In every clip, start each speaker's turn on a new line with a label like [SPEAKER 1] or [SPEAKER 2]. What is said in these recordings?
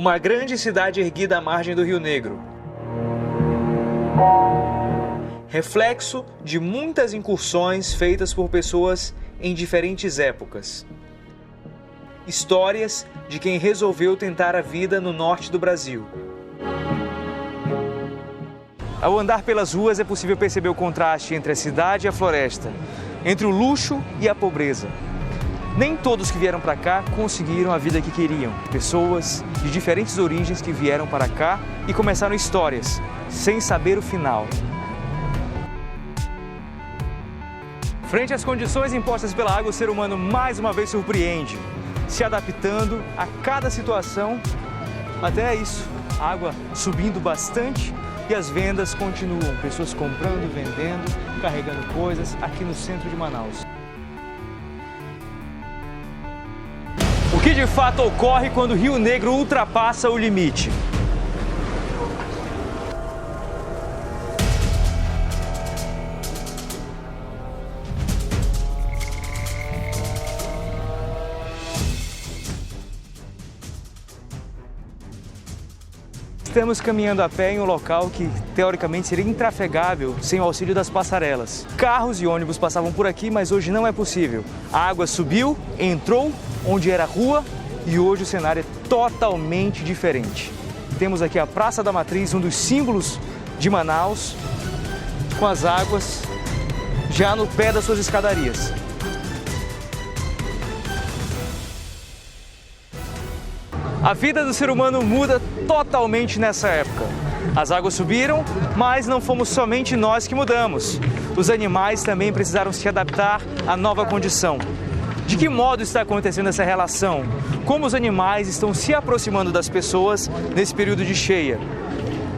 [SPEAKER 1] uma grande cidade erguida à margem do Rio Negro. Reflexo de muitas incursões feitas por pessoas em diferentes épocas. Histórias de quem resolveu tentar a vida no norte do Brasil. Ao andar pelas ruas é possível perceber o contraste entre a cidade e a floresta, entre o luxo e a pobreza. Nem todos que vieram para cá conseguiram a vida que queriam. Pessoas de diferentes origens que vieram para cá e começaram histórias, sem saber o final. Frente às condições impostas pela água, o ser humano mais uma vez surpreende, se adaptando a cada situação. Até isso, a água subindo bastante e as vendas continuam. Pessoas comprando, vendendo, carregando coisas aqui no centro de Manaus. O que de fato ocorre quando o Rio Negro ultrapassa o limite? Estamos caminhando a pé em um local que, teoricamente, seria intrafegável sem o auxílio das passarelas. Carros e ônibus passavam por aqui, mas hoje não é possível. A água subiu, entrou onde era rua e hoje o cenário é totalmente diferente. Temos aqui a Praça da Matriz, um dos símbolos de Manaus, com as águas já no pé das suas escadarias. A vida do ser humano muda totalmente nessa época. As águas subiram, mas não fomos somente nós que mudamos. Os animais também precisaram se adaptar à nova condição. De que modo está acontecendo essa relação? Como os animais estão se aproximando das pessoas nesse período de cheia?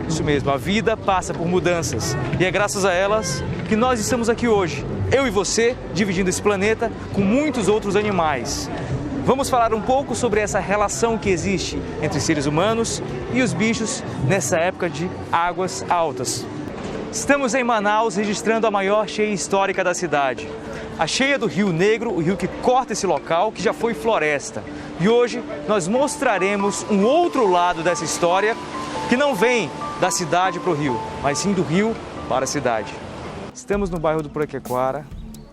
[SPEAKER 1] Isso mesmo, a vida passa por mudanças e é graças a elas que nós estamos aqui hoje. Eu e você, dividindo esse planeta com muitos outros animais. Vamos falar um pouco sobre essa relação que existe entre seres humanos e os bichos nessa época de águas altas. Estamos em Manaus registrando a maior cheia histórica da cidade. A cheia do Rio Negro, o rio que corta esse local, que já foi floresta. E hoje nós mostraremos um outro lado dessa história que não vem da cidade para o rio, mas sim do rio para a cidade. Estamos no bairro do Puraquequara,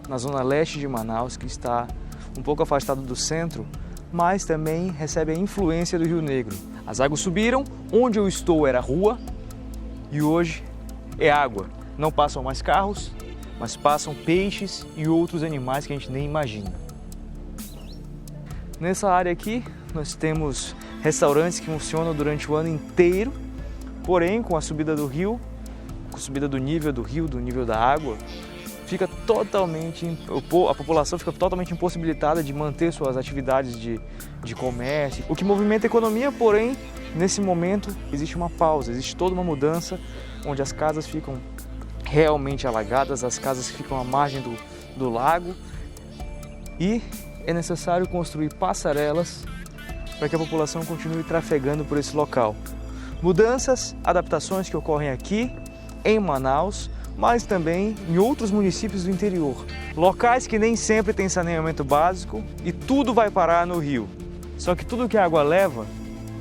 [SPEAKER 1] na zona leste de Manaus, que está um pouco afastado do centro, mas também recebe a influência do Rio Negro. As águas subiram, onde eu estou era rua e hoje é água. Não passam mais carros, mas passam peixes e outros animais que a gente nem imagina. Nessa área aqui nós temos restaurantes que funcionam durante o ano inteiro, porém com a subida do rio, com a subida do nível do rio, do nível da água, a população fica totalmente impossibilitada de manter suas atividades de comércio, o que movimenta a economia, porém, nesse momento existe uma pausa, existe toda uma mudança, onde as casas ficam realmente alagadas, as casas ficam à margem do lago e é necessário construir passarelas para que a população continue trafegando por esse local. Mudanças, adaptações que ocorrem aqui em Manaus, mas também em outros municípios do interior. Locais que nem sempre têm saneamento básico e tudo vai parar no rio. Só que tudo que a água leva,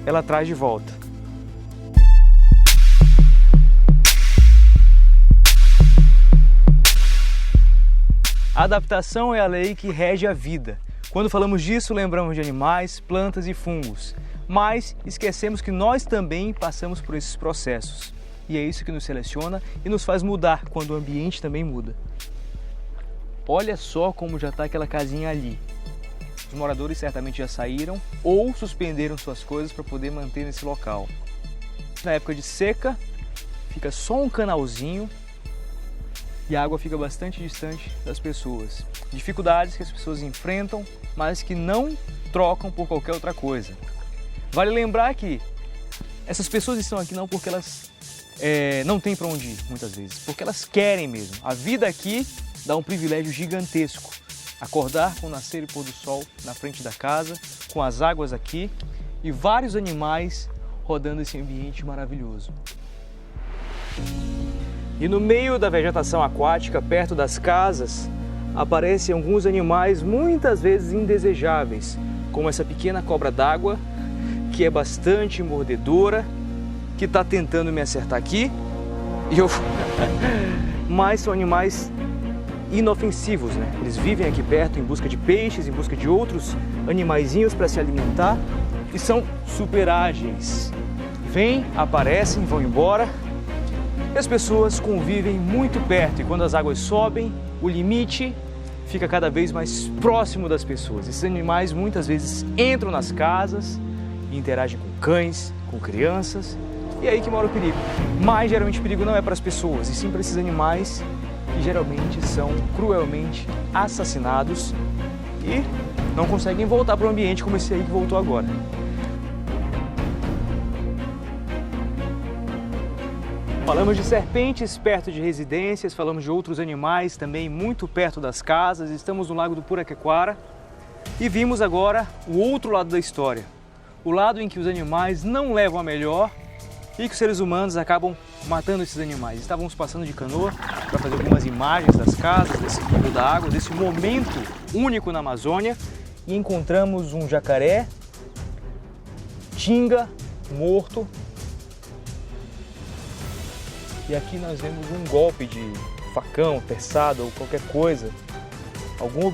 [SPEAKER 1] ela traz de volta. A adaptação é a lei que rege a vida. Quando falamos disso, lembramos de animais, plantas e fungos. Mas esquecemos que nós também passamos por esses processos. E é isso que nos seleciona e nos faz mudar quando o ambiente também muda. Olha só como já está aquela casinha ali. Os moradores certamente já saíram ou suspenderam suas coisas para poder manter nesse local. Na época de seca, fica só um canalzinho e a água fica bastante distante das pessoas. Dificuldades que as pessoas enfrentam, mas que não trocam por qualquer outra coisa. Vale lembrar que essas pessoas estão aqui não porque elas não têm para onde ir, muitas vezes, porque elas querem mesmo. A vida aqui dá um privilégio gigantesco. Acordar com o nascer e pôr do sol na frente da casa, com as águas aqui e vários animais rodando esse ambiente maravilhoso. E no meio da vegetação aquática, perto das casas, aparecem alguns animais muitas vezes indesejáveis, como essa pequena cobra d'água, que é bastante mordedora, que está tentando me acertar aqui. Mas são animais inofensivos, né? Eles vivem aqui perto em busca de peixes, em busca de outros animaizinhos para se alimentar e são super ágeis. Vêm, aparecem, vão embora. E as pessoas convivem muito perto e quando as águas sobem, o limite fica cada vez mais próximo das pessoas. Esses animais muitas vezes entram nas casas e interagem com cães, com crianças. E é aí que mora o perigo. Mas geralmente o perigo não é para as pessoas, e sim para esses animais que geralmente são cruelmente assassinados e não conseguem voltar para o ambiente como esse aí que voltou agora. Falamos de serpentes perto de residências, falamos de outros animais também muito perto das casas. Estamos no Lago do Puraquequara e vimos agora o outro lado da história. O lado em que os animais não levam a melhor e que os seres humanos acabam matando esses animais. Estávamos passando de canoa para fazer algumas imagens das casas, desse fundo da água, desse momento único na Amazônia e encontramos um jacaré, tinga, morto. E aqui nós vemos um golpe de facão, teçado ou qualquer coisa, algum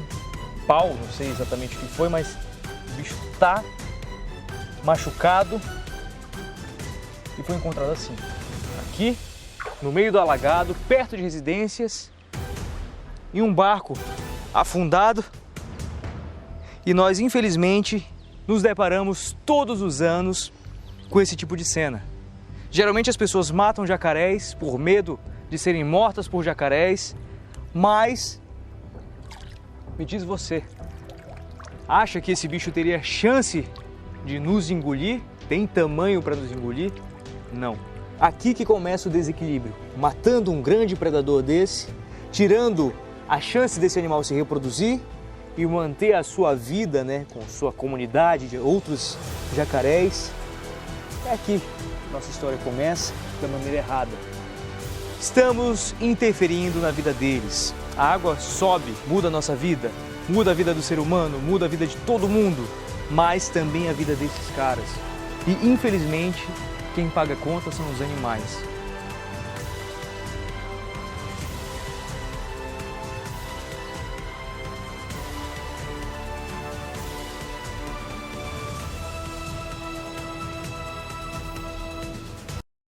[SPEAKER 1] pau, não sei exatamente o que foi, mas o bicho está machucado e foi encontrado assim, aqui no meio do alagado, perto de residências, em um barco afundado. E nós infelizmente nos deparamos todos os anos com esse tipo de cena. Geralmente as pessoas matam jacarés por medo de serem mortas por jacarés, mas me diz você, acha que esse bicho teria chance de nos engolir? Tem tamanho para nos engolir? Não. Aqui que começa o desequilíbrio, matando um grande predador desse, tirando a chance desse animal se reproduzir e manter a sua vida, né, com sua comunidade de outros jacarés. É aqui que nossa história começa da maneira errada. Estamos interferindo na vida deles. A água sobe, muda a nossa vida, muda a vida do ser humano, muda a vida de todo mundo, mas também a vida desses caras. E infelizmente, quem paga a conta são os animais.